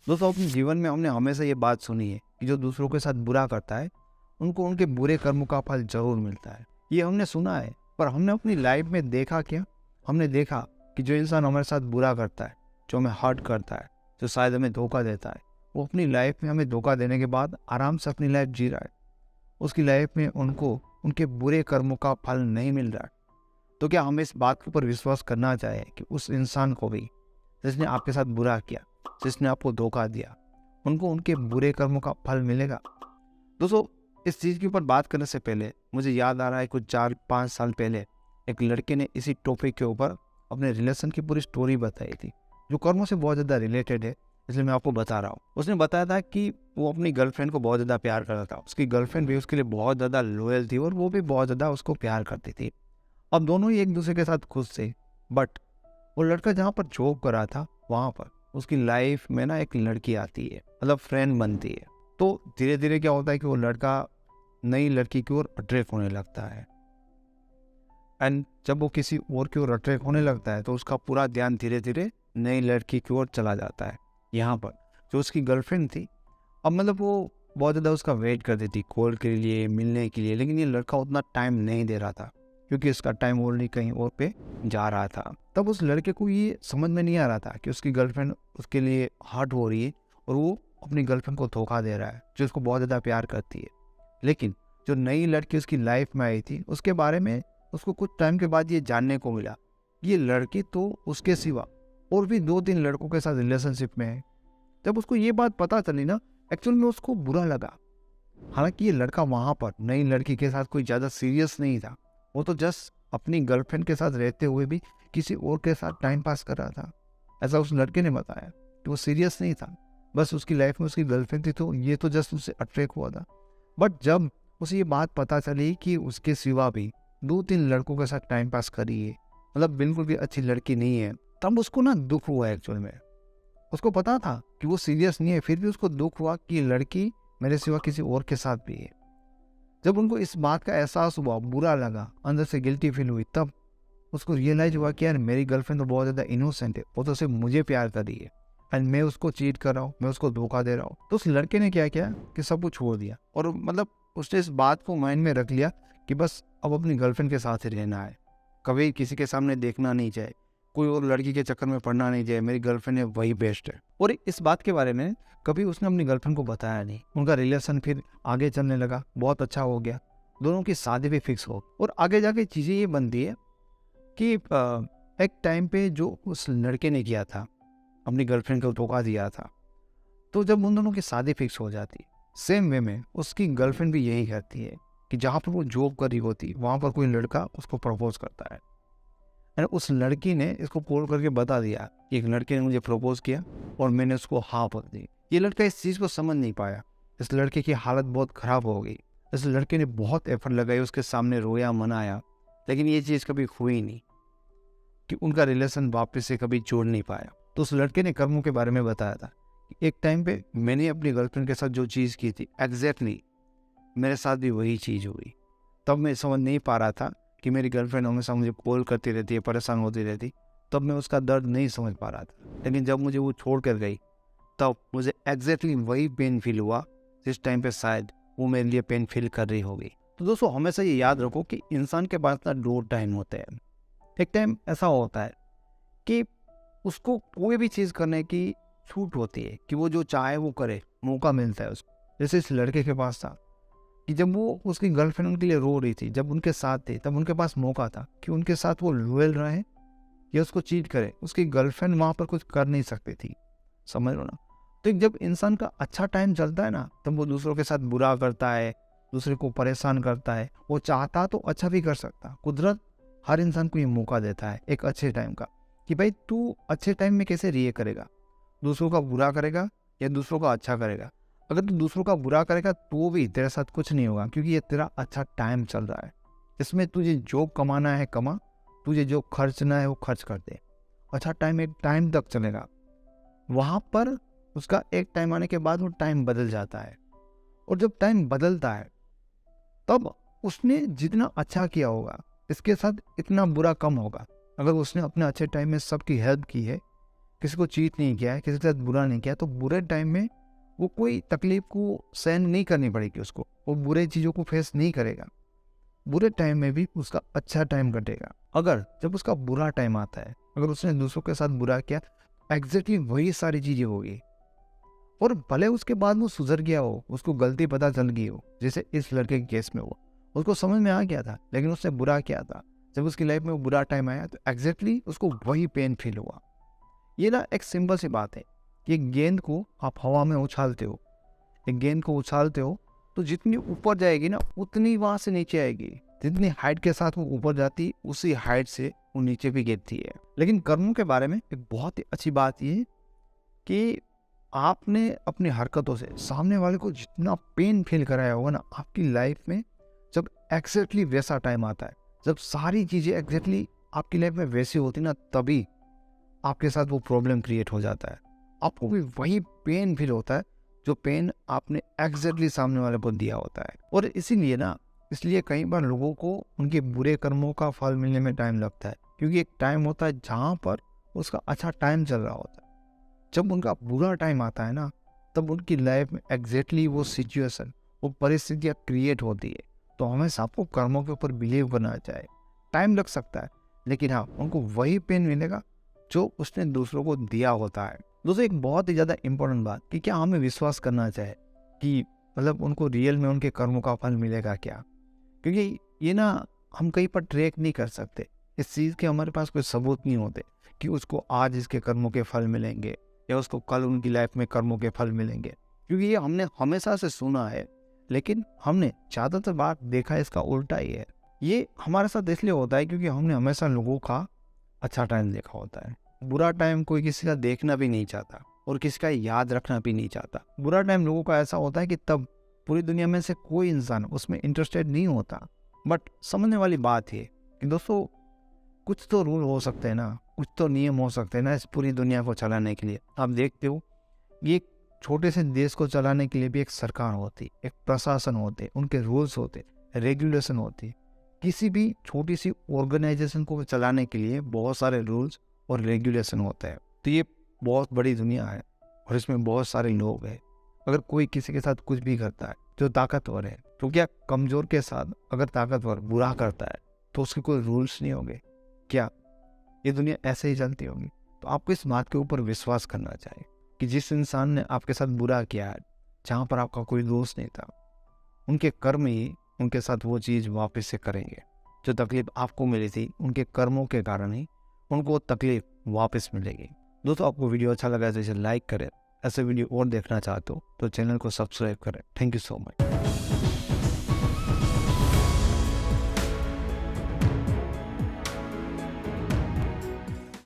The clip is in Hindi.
दोस्तों, अपने जीवन में हमने हमेशा ये बात सुनी है कि जो दूसरों के साथ बुरा करता है उनको उनके बुरे कर्मों का फल जरूर मिलता है। ये हमने सुना है, पर हमने अपनी लाइफ में देखा क्या? हमने देखा कि जो इंसान हमारे साथ बुरा करता है, जो हमें हर्ट करता है, जो शायद हमें धोखा देता है, वो अपनी लाइफ में हमें धोखा देने के बाद आराम से अपनी लाइफ जी रहा है। उसकी लाइफ में उनको उनके बुरे कर्मों का फल नहीं मिल रहा है। तो क्या हम इस बात के ऊपर विश्वास करना चाहें कि उस इंसान को भी, जिसने आपके साथ बुरा किया, जिसने आपको धोखा दिया, उनको उनके बुरे कर्मों का फल मिलेगा? दोस्तों, इस चीज़ के ऊपर बात करने से पहले मुझे याद आ रहा है, कुछ 4-5 साल पहले एक लड़के ने इसी टॉपिक के ऊपर अपने रिलेशन की पूरी स्टोरी बताई थी, जो कर्मों से बहुत ज़्यादा रिलेटेड है, इसलिए मैं आपको बता रहा हूँ। उसने बताया था कि वो अपनी गर्लफ्रेंड को बहुत ज़्यादा प्यार करता था। उसकी गर्लफ्रेंड भी उसके लिए बहुत ज़्यादा लॉयल थी और वो भी बहुत ज़्यादा उसको प्यार करती थी। अब दोनों ही एक दूसरे के साथ खुश थे, बट वो लड़का जहाँ पर जॉब कर रहा था, वहाँ पर उसकी लाइफ में ना एक लड़की आती है, मतलब फ्रेंड बनती है। तो धीरे धीरे क्या होता है कि वो लड़का नई लड़की की ओर अट्रैक्ट होने लगता है। एंड जब वो किसी और की ओर अट्रैक्ट होने लगता है तो उसका पूरा ध्यान धीरे धीरे नई लड़की की ओर चला जाता है। यहाँ पर जो उसकी गर्लफ्रेंड थी, अब मतलब वो बहुत ज़्यादा उसका वेट करती थी कॉल के लिए, मिलने के लिए, लेकिन ये लड़का उतना टाइम नहीं दे रहा था क्योंकि इसका टाइम ऑलरेडी कहीं और पे जा रहा था। तब उस लड़के को ये समझ में नहीं आ रहा था कि उसकी गर्लफ्रेंड उसके लिए हर्ट हो रही है और वो अपनी गर्लफ्रेंड को धोखा दे रहा है, जो उसको बहुत ज़्यादा प्यार करती है। लेकिन जो नई लड़की उसकी लाइफ में आई थी, उसके बारे में उसको कुछ टाइम के बाद ये जानने को मिला, ये लड़की तो उसके सिवा और भी 2-3 लड़कों के साथ रिलेशनशिप में है। जब उसको ये बात पता चली ना, एक्चुअल में उसको बुरा लगा। हालांकि ये लड़का वहां पर नई लड़की के साथ कोई ज़्यादा सीरियस नहीं था, वो तो जस्ट अपनी गर्लफ्रेंड के साथ रहते हुए भी किसी और के साथ टाइम पास कर रहा था। ऐसा उस लड़के ने बताया कि वो सीरियस नहीं था, बस उसकी लाइफ में उसकी गर्लफ्रेंड थी तो ये तो जस्ट उससे अट्रैक्ट हुआ था। बट जब उसे ये बात पता चली कि उसके सिवा भी 2-3 लड़कों के साथ टाइम पास करी है, मतलब बिल्कुल भी अच्छी लड़की नहीं है, तब उसको ना दुख हुआ। एक्चुअल में उसको पता था कि वो सीरियस नहीं है, फिर भी उसको दुख हुआ कि ये लड़की मेरे सिवा किसी और के साथ भी है। जब उनको इस बात का एहसास हुआ, बुरा लगा, अंदर से गिल्टी फील हुई, तब उसको रियलाइज हुआ कि यार मेरी गर्लफ्रेंड तो बहुत ज़्यादा इनोसेंट है, वो तो सिर्फ मुझे प्यार कर रही है एंड मैं उसको चीट कर रहा हूँ, मैं उसको धोखा दे रहा हूँ। तो उस लड़के ने क्या किया कि सब कुछ छोड़ दिया और मतलब उसने इस बात को माइंड में रख लिया कि बस अब अपनी गर्लफ्रेंड के साथ ही रहना है, कभी किसी के सामने देखना नहीं चाहिए, कोई और लड़की के चक्कर में पड़ना नहीं चाहिए, मेरी गर्लफ्रेंड है वही बेस्ट है। और इस बात के बारे में कभी उसने अपनी गर्लफ्रेंड को बताया नहीं। उनका रिलेशन फिर आगे चलने लगा, बहुत अच्छा हो गया, दोनों की शादी भी फिक्स हो। और आगे जाके चीज़ें ये बनती है कि एक टाइम पे जो उस लड़के ने किया था, अपनी गर्लफ्रेंड को धोखा दिया था, तो जब उन दोनों की शादी फिक्स हो जाती, सेम वे में उसकी गर्लफ्रेंड भी यही करती है कि जहाँ पर वो जॉब कर रही होती वहाँ पर कोई लड़का उसको प्रपोज करता है। एंड उस लड़की ने इसको कॉल करके बता दिया कि एक लड़के ने मुझे प्रपोज किया और मैंने उसको हाँ बोल दी। ये लड़का इस चीज़ को समझ नहीं पाया। इस लड़के की हालत बहुत ख़राब हो गई। इस लड़के ने बहुत एफर्ट लगाई, उसके सामने रोया, मनाया, लेकिन ये चीज़ कभी हुई नहीं कि उनका रिलेशन वापस से कभी जोड़ नहीं पाया। तो उस लड़के ने कर्मों के बारे में बताया था कि एक टाइम पे मैंने अपनी गर्लफ्रेंड के साथ जो चीज़ की थी, एग्जैक्टली मेरे साथ भी वही चीज़ हुई। तब मैं समझ नहीं पा रहा था कि मेरी गर्लफ्रेंड हमेशा मुझे कॉल करती रहती है, परेशान होती रहती, तब मैं उसका दर्द नहीं समझ पा रहा था। लेकिन जब मुझे वो छोड़ कर गई, तब मुझे एग्जैक्टली वही पेन फील हुआ जिस टाइम पे शायद वो मेरे लिए पेन फील कर रही होगी। तो दोस्तों, हमेशा ये याद रखो कि इंसान के पास ना 2 टाइम होते हैं। एक टाइम ऐसा होता है कि उसको कोई भी चीज़ करने की छूट होती है कि वो जो चाहे वो करे, मौका मिलता है उसको। जैसे इस लड़के के पास था कि जब वो उसकी गर्लफ्रेंड उनके लिए रो रही थी, जब उनके साथ थे, तब उनके पास मौका था कि उनके साथ वो लॉयल रहे या उसको चीट करे। उसकी गर्लफ्रेंड वहाँ पर कुछ कर नहीं सकती थी, समझ लो ना। तो जब इंसान का अच्छा टाइम चलता है ना, तब वो दूसरों के साथ बुरा करता है, दूसरे को परेशान करता है। वो चाहता तो अच्छा भी कर सकता। कुदरत हर इंसान को ये मौका देता है एक अच्छे टाइम का कि भाई तू अच्छे टाइम में कैसे रिएक्ट करेगा, दूसरों का बुरा करेगा या दूसरों का अच्छा करेगा। अगर तू दूसरों का बुरा करेगा तो भी तेरे साथ कुछ नहीं होगा, क्योंकि ये तेरा अच्छा टाइम चल रहा है। इसमें तुझे जो कमाना है कमा, तुझे जो खर्चना है वो खर्च कर दे। अच्छा टाइम एक टाइम तक चलेगा, वहाँ पर उसका एक टाइम आने के बाद वो टाइम बदल जाता है। और जब टाइम बदलता है तब उसने जितना अच्छा किया होगा, इसके साथ इतना बुरा कम होगा। अगर उसने अपने अच्छे टाइम में सबकी हेल्प की है, किसी को चीट नहीं किया है, किसी के साथ बुरा नहीं किया, तो बुरे टाइम में वो कोई तकलीफ को सहन नहीं करनी पड़ेगी उसको, वो बुरे चीज़ों को फेस नहीं करेगा। बुरे टाइम में भी उसका अच्छा टाइम कटेगा। अगर जब उसका बुरा टाइम आता है, अगर उसने दूसरों के साथ बुरा किया, एग्जैक्टली वही सारी चीज़ें होगी। और भले उसके बाद वो सुधर गया हो, उसको गलती पता चल गई हो, जैसे इस लड़के के केस में हुआ, उसको समझ में आ गया था, लेकिन उसने बुरा किया था। जब उसकी लाइफ में वो बुरा टाइम आया तो एग्जैक्टली उसको वही पेन फील हुआ। ये ना एक सिंपल सी बात है कि एक गेंद को आप हवा में उछालते हो, एक गेंद को उछालते हो तो जितनी ऊपर जाएगी ना उतनी वहाँ से नीचे आएगी। जितनी हाइट के साथ वो ऊपर जाती उसी हाइट से वो नीचे भी गिरती है। लेकिन कर्मों के बारे में एक बहुत ही अच्छी बात ये है कि आपने अपनी हरकतों से सामने वाले को जितना पेन फील कराया होगा ना आपकी लाइफ में, जब एग्जैक्टली वैसा टाइम आता है, जब सारी चीज़ें एग्जैक्टली आपकी लाइफ में वैसी होती ना, तभी आपके साथ वो प्रॉब्लम क्रिएट हो जाता है। आपको भी वही पेन फील होता है जो पेन आपने एग्जैक्टली सामने वाले को दिया होता है। और इसलिए कई बार लोगों को उनके बुरे कर्मों का फल मिलने में टाइम लगता है, क्योंकि एक टाइम होता है जहाँ पर उसका अच्छा टाइम चल रहा होता है। जब उनका बुरा टाइम आता है ना, तब उनकी लाइफ में एग्जैक्टली वो सिचुएशन, वो परिस्थितियाँ क्रिएट होती है। तो हमेशा आपको कर्मों के ऊपर बिलीव करना चाहिए। टाइम लग सकता है, लेकिन हाँ, उनको वही पेन मिलेगा जो उसने दूसरों को दिया होता है। दोस्तों, एक बहुत ही ज़्यादा इंपॉर्टेंट बात कि क्या हमें विश्वास करना चाहिए कि मतलब उनको रियल में उनके कर्मों का फल मिलेगा क्या, क्योंकि ये ना हम कहीं पर ट्रैक नहीं कर सकते। इस चीज़ के हमारे पास कोई सबूत नहीं होते कि उसको आज इसके कर्मों के फल मिलेंगे या उसको कल उनकी लाइफ में कर्मों के फल मिलेंगे, क्योंकि ये हमने हमेशा से सुना है, लेकिन हमने ज़्यादातर बार देखा इसका उल्टा ही है। ये हमारे साथ इसलिए होता है क्योंकि हमने हमेशा लोगों का अच्छा टाइम देखा होता है। बुरा टाइम कोई किसी का देखना भी नहीं चाहता और किसी का याद रखना भी नहीं चाहता। बुरा टाइम लोगों का ऐसा होता है कि तब पूरी दुनिया में से कोई इंसान उसमें इंटरेस्टेड नहीं होता। बट समझने वाली बात है कि दोस्तों, कुछ तो रूल हो सकते हैं ना, कुछ तो नियम हो सकते हैं ना इस पूरी दुनिया को चलाने के लिए। आप देखते हो, ये छोटे से देश को चलाने के लिए भी एक सरकार होती, एक प्रशासन होते, उनके रूल्स होते, रेगुलेशन होती। किसी भी छोटी सी ऑर्गेनाइजेशन को चलाने के लिए बहुत सारे रूल्स और रेगुलेशन होते हैं। तो ये बहुत बड़ी दुनिया है और इसमें बहुत सारे लोग हैं। अगर कोई किसी के साथ कुछ भी करता है जो ताकतवर है, तो क्या कमजोर के साथ अगर ताकतवर बुरा करता है तो उसके कोई रूल्स नहीं होंगे क्या? ये दुनिया ऐसे ही चलती होगी। तो आपको इस बात के ऊपर विश्वास करना चाहिए कि जिस इंसान ने आपके साथ बुरा किया है, जहाँ पर आपका कोई दोष नहीं था, उनके कर्म ही उनके साथ वो चीज़ वापस से करेंगे। जो तकलीफ आपको मिली थी, उनके कर्मों के कारण ही उनको वो तकलीफ वापस मिलेगी। दोस्तों, आपको वीडियो अच्छा लगा तो इसे लाइक करें। ऐसे वीडियो और देखना चाहते हो तो चैनल को सब्सक्राइब करें। Thank you so much.